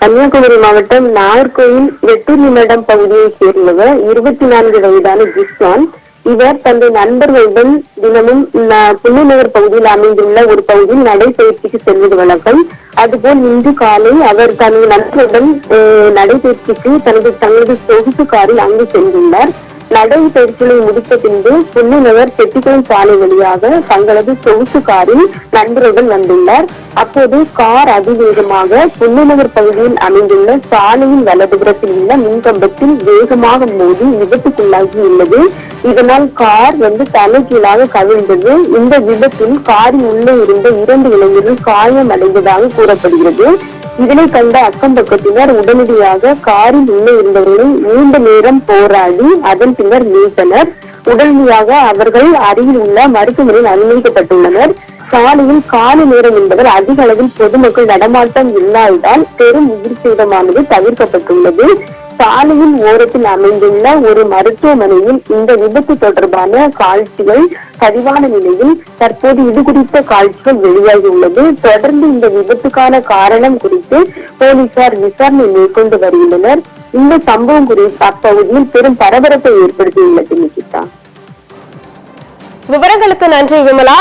கன்னியாகுமரி மாவட்டம் நாகர்கோயில் வெட்டூர் நிமிடம் பகுதியைச் சேர்ந்தவர் 24 வயதான ஜிஸ்வான். இவர் தனது நண்பர்களுடன் தினமும் புன்னநகர் பகுதியில் அமைந்துள்ள ஒரு பகுதியில் நடைபயிற்சிக்கு செல்வது வழக்கம். அதுபோல் இன்று காலை அவர் தனது நண்பர்களுடன் நடைபயிற்சிக்கு தங்களது சொகுசு காரில் அங்கு சென்றுள்ளார். நடைபயிற்சியை முடித்த பின்பு புன்னநகர் செட்டிக்குளம் சாலை வழியாக தங்களது சொகுசு காரில் நண்பருடன் வந்துள்ளார். அப்போது கார் அதிவேகமாக புன்னநகர் பகுதியில் அமைந்துள்ள சாலையின் வலதுபுறத்தில் உள்ள மின்கம்பத்தில் வேகமாக மோதி விபத்துக்குள்ளாகி உள்ளது. இதனால் கார் தலைகீழாக கவிழ்ந்தது. இந்த விபத்தில் காரின் உள்ளே இருந்த 2 இளைஞர்கள் காயம் அடைந்ததாக கூறப்படுகிறது. இதனை கண்ட அக்கம் பக்கத்தினர் உடனடியாக காரில் உள்ளே இருந்தவர்களை நீண்ட நேரம் போராடி அதன் பின்னர் மீட்டனர். உடனடியாக அவர்கள் அருகில் உள்ள மருத்துவமனையில் அனுமதிக்கப்பட்டுள்ளனர். சாலையில் காலை நேரம் என்பதால் அதிக அளவில் பொதுமக்கள் நடமாட்டம் இல்லாததால் பெரும் உயிர் சேதமானது தவிர்க்கப்பட்டுள்ளது. சாலையின் ஓரத்தில் அமைந்துள்ள ஒரு மருத்துவமனையில் இந்த விபத்து தொடர்பான காட்சிகள் பதிவான நிலையில் தற்போது இது குறித்த காட்சிகள் வெளியாகியுள்ளது. தொடர்ந்து இந்த விபத்துக்கான காரணம் குறித்து போலீசார் விசாரணை மேற்கொண்டு வருகின்றனர். இந்த சம்பவம் குறித்து அப்பகுதியில் பெரும் பரபரப்பை ஏற்படுத்தியுள்ளது. நிகிதா, விவரங்களுக்கு நன்றி விமலா.